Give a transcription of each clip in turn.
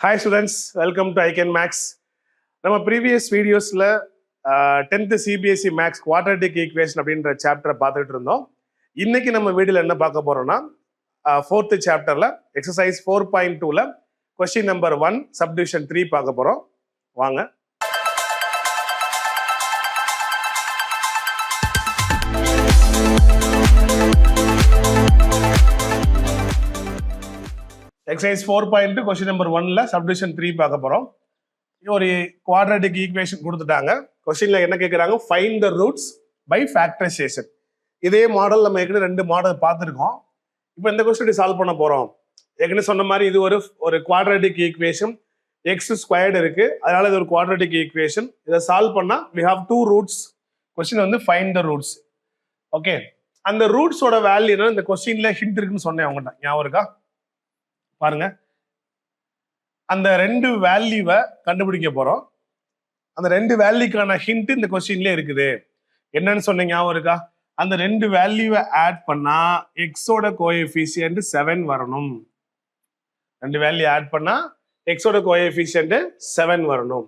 Hi students, welcome to ICAN Max. நம்ம previous videosல 10th CBSE Max quadratic equation அப்படின்ற சாப்டரை பார்த்துட்டு இருந்தோம். இன்னைக்கு நம்ம வீடியோல என்ன பார்க்க போறோம்னா 4th சாப்டர்ல எக்ஸசைஸ் 4.2ல கொஸ்டின் நம்பர் 1 சப்டிவிஷன் 3 பார்க்க போறோம். வாங்க. எக்ஸசைஸ் 4.2 கொஸ்டின் நம்பர் 1ல சப்டிவிஷன் 3 பார்க்க போறோம். ஒரு குவாட்ராட்டிக் ஈக்குவேஷன் கொடுத்துட்டாங்க. கொஸ்டின்ல என்ன கேட்குறாங்க? Find the roots by factorisation. இதே மாடல் நம்ம ஏற்கனவே 2 மாடல் பார்த்துருக்கோம். இப்போ இந்த கொஸ்டின் சால்வ் பண்ண போறோம். ஏற்கனவே சொன்ன மாதிரி இது ஒரு குவாட்ராட்டிக் ஈக்குவேஷன், எக்ஸ் ஸ்கொயர்டு இருக்கு, அதனால இது ஒரு குவாட்ராட்டிக் ஈக்குவேஷன். இதை சால்வ் பண்ணா we have 2 ரூட்ஸ். கொஸ்டின் வந்து ஃபைண்ட் த ரூட்ஸ். ஓகே, அந்த ரூட்ஸோட வேல்யூ என்ன? இந்த கொஸ்டின்ல ஹிண்ட் இருக்குன்னு சொன்னேன் அவங்ககிட்ட, ஞாபகம் இருக்கா? பாருங்க, அந்த 2 வேல்யூவை கண்டுபிடிக்க போறோம். அந்த 2 வேல்யூக்கான ஹிண்ட் இந்த கொஸ்டின்ல இருக்குது. என்னன்னு சொன்னீங்க, ஞாபகம் இருக்கா? அந்த 2 வேல்யூவை ஆட் பண்ணா எக்ஸோட கோஎஃபிஷியன்ட் 7 வரணும். 2 வேல்யூ ஆட் பண்ணா எக்ஸோட கோஎஃபிஷியன்ட் 7 வரணும்.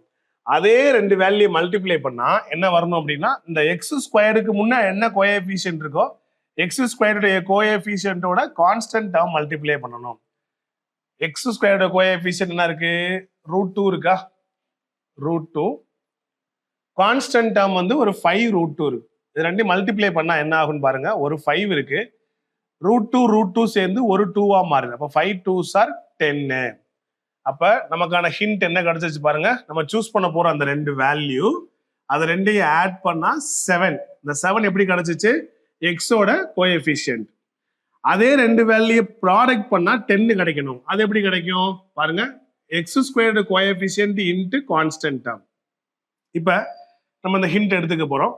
அதே 2 வேல்யூ மல்டிப்ளை பண்ணா என்ன வரணும் அப்படின்னா, இந்த எக்ஸ் ஸ்கொயருக்கு முன்ன என்ன கோஎஃபிஷியன்ட் இருக்கோ எக்ஸ் ஸ்கொயருடைய கோஎஃபிஷியன்ட்டோட கான்ஸ்டன்ட் டேர்ம் மல்டிப்ளை பண்ணணும். எக்ஸ் ஸ்கொயரோட கோஎஃபிஷியன்ட் என்ன இருக்கு? √2 இருக்கா? √2. கான்ஸ்டன்ட் டேர்ம் வந்து ஒரு 5 √2 இருக்கு. இது ரெண்டையும் மல்டிப்ளை பண்ணா என்ன ஆகும்னு பாருங்க. ஒரு 5 இருக்கு, √2 சேர்ந்து ஒரு 2வா மாறுது. அப்ப 5 2s are 10. அப்ப நமக்கான ஹிண்ட் என்ன கிடைச்சிச்சு பாருங்க. நம்ம சூஸ் பண்ண போற அந்த 2 வேல்யூ, அது ரெண்டையும் ஆட் பண்ணா 7. இந்த 7 எப்படி கிடைச்சிச்சு? எக்ஸோட கோஎஃபிஷியன்ட். அதே 2 வேல்யூ ப்ராடக்ட் பண்ணா 10 கிடைக்கணும். அது எப்படி கிடைக்கும் பாருங்க. X squared coefficient into constant term. இப்ப நம்ம இந்த ஹிண்ட் எடுத்துக்க போறோம்.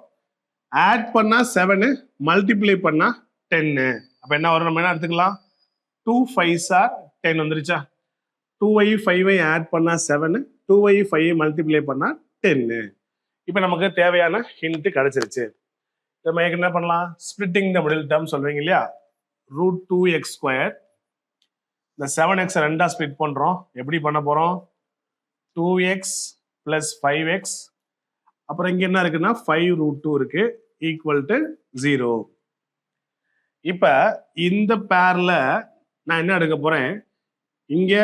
ஆட் பண்ணா 7, மல்டிப்ளை பண்ணா 10. அப்ப என்ன வரும்? நம்ம என்ன எடுத்துக்கலாம்? 2 5s are 10 வந்துருச்சா? 2y 5 ஆட் பண்ணா 7, 2y 5 மல்டிப்ளை பண்ணா 10. இப்ப நமக்கு தேவையான ஹிண்ட் கிடைச்சிருச்சு. நம்ம என்ன பண்ணலாம்? ஸ்பிளிட்டிங் த மிடில் டேர்ம் சொல்றீங்க இல்லையா? √2x². இந்த 7x ரெண்டா ஸ்பிளிட் பண்றோம். எப்படி பண்ண போறோம்? 2x plus 5x. அப்புறம் இங்க என்ன இருக்குன்னா 5√2 இருக்கு, ஈக்குவல் டு 0. இப்ப இந்த பேர்ல நான் என்ன எடுக்க போறேன்? இங்க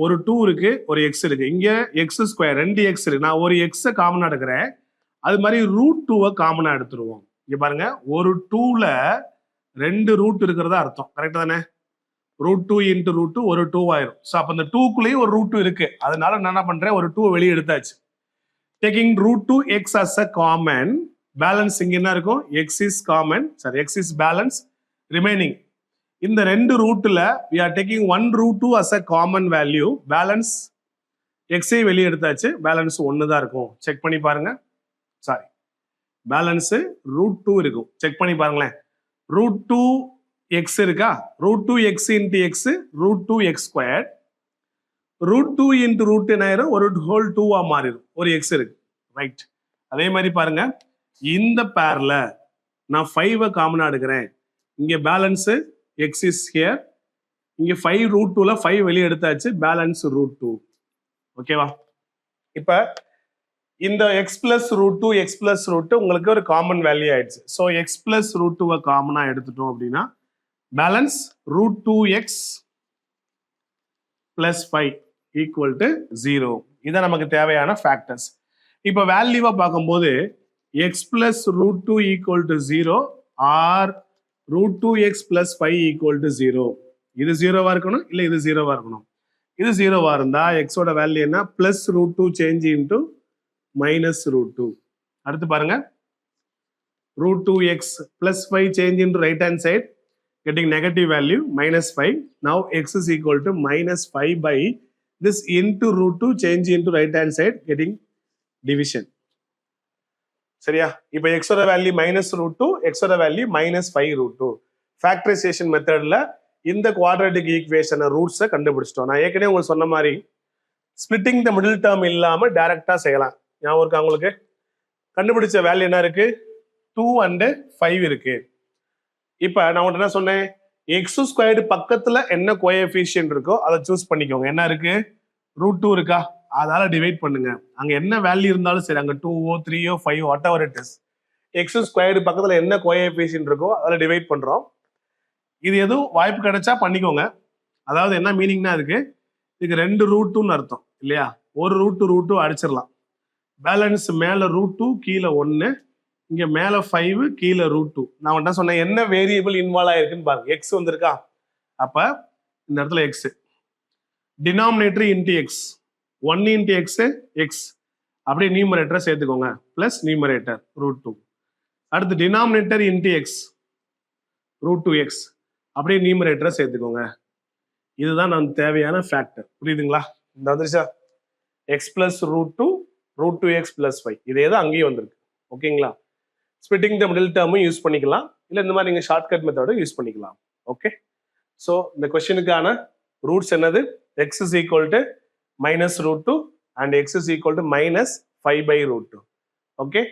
ஒரு 2 இருக்கு, ஒரு x இருக்கு. இங்க x², 2 x இருக்கு. நான் ஒரு x காமனா எடுக்கிறேன். அது மாதிரி √2 காமனா எடுத்துருவோம். இங்க பாருங்க, ஒரு 2ல 2 ரூட் இருக்கிறதா அர்த்தம். கரெக்ட் தானே? √2 இன்டு √2 ஒரு 2 ஆயிரும். ஸோ அப்போ இந்த 2க்குள்ளேயும் ஒரு √2 இருக்கு. அதனால நான் என்ன பண்றேன்? ஒரு 2 வெளியே எடுத்தாச்சு. Taking √2x as a common, balance இங்க என்ன இருக்கும்? x is common, sorry, x is balance, remaining. இந்த 2 ரூட்ல we are taking 1 √2 as a common value. Balance x ஐ வெளியே எடுத்தாச்சு. பேலன்ஸ் 1 தான் இருக்கும். செக் பண்ணி பாருங்க. சாரி, பேலன்ஸ் √2 இருக்கும். செக் பண்ணி பாருங்களேன். √2x இருக்கா? √2x into x, √2x². √2 into √2 என்ன ஆயிரும்? ஒரு ஹோல் 2வா மாறிடும். ஒரு x இருக்கு, ரைட்? அதே மாதிரி பாருங்க, இந்த பேர்ல நான் 5 காமனா எடுக்கிறேன். இங்க பேலன்ஸ் x is here. இங்க 5 √2ல 5 வெளியே எடுத்தாச்சு. பேலன்ஸ் √2. ஓகேவா? இப்ப இந்த x plus √2, x plus √2 உங்களுக்கு ஒரு காமன் வேல்யூ ஆயிடுச்சு. ஸோ x plus √2 காமனா எடுத்துட்டோம் அப்படின்னா balance √2x plus 5 equal to 0. இதான் நமக்கு தேவையான ஃபேக்டர்ஸ். இப்போ வேல்யூவா பார்க்கும்போது x plus √2 equal to 0 or √2x plus 5 equal to 0. இது 0வா இருக்கணும், இல்லை இது 0வா இருக்கணும். இது 0வா இருந்தா எக்ஸோட வேல்யூ என்ன? Plus √2 change into minus √2. அடுத்து பாருங்க, √2x plus 5 change into right hand side, getting negative value -5. Now x is equal to -5 by this into √2 change into right hand side, getting division. சரியா? இப்போ x ஓட value -√2, x ஓட value -5√2. Factorisation மெத்தட்ல இந்த quadratic equation ரூட்ஸை கண்டுபிடிச்சிட்டோம். நான் ஏற்கனவே உங்களுக்கு சொன்ன மாதிரி ஸ்பிளிட்டிங் த மிடில் டேர்ம் இல்லாம டைரக்டா செய்யலாம். ஞாபகம் இருக்கா உங்களுக்கு? கண்டுபிடிச்ச வேல்யூ என்ன இருக்கு? 2 and 5 இருக்கு. இப்ப நான் உங்கள்ட்ட என்ன சொன்னேன்? x² பக்கத்துல என்ன கோஎஃபிஷியன்ட் இருக்கோ அதை சூஸ் பண்ணிக்கோங்க. என்ன இருக்கு? ரூட் டூ இருக்கா, அதால டிவைட் பண்ணுங்க. அங்க என்ன வேல்யூ இருந்தாலும் சரி, அங்க 2ஓ 3ஓ 5 what ever it is, X squared பக்கத்துல என்ன கோஎஃபிஷியன்ட் இருக்கோ அதில் டிவைட் பண்றோம். இது எதுவும் வாய்ப்பு கிடைச்சா பண்ணிக்கோங்க. அதாவது என்ன மீனிங்னா இதுக்கு 2 ரூட் டூன்னு அர்த்தம் இல்லையா? ஒரு ரூட் டூ அடிச்சிடலாம். பேலன்ஸ் மேல ரூட் டூ கீழே 1, இங்க மேல 5 கீழே ரூட் டூ. நான் என்ன சொன்னேன், என்ன வேரியபிள் இன்வால்வ் ஆயிருக்குன்னு பாருங்க. எக்ஸ் வந்திருக்கா, அப்ப இந்த இடத்துல x, denominator into x, 1 into x x, அப்படியே நியூமரேட்டரை சேர்த்துக்கோங்க, பிளஸ் நியூமரேட்டர் ரூட் டூ. அடுத்து denominator into x root two x, அப்படியே நியூமரேட்டரை சேர்த்துக்கோங்க. இதுதான் நமக்கு தேவையான ஃபேக்டர். புரியுதுங்களா? இந்த வந்துருச்சா, x plus root two x plus 5. இதே தான் அங்கேயும் வந்திருக்கு. ஓகேங்களா? ஸ்பிட்டிங் த மிடில் டேர்மும் யூஸ் பண்ணிக்கலாம், இல்லை இந்த மாதிரி நீங்கள் ஷார்ட்கட் மெத்தடும் யூஸ் பண்ணிக்கலாம். ஓகே, ஸோ இந்த கொஸ்டினுக்கான ரூட்ஸ் என்னது, x is equal to minus root two and x is equal to minus 5 by root two. Okay,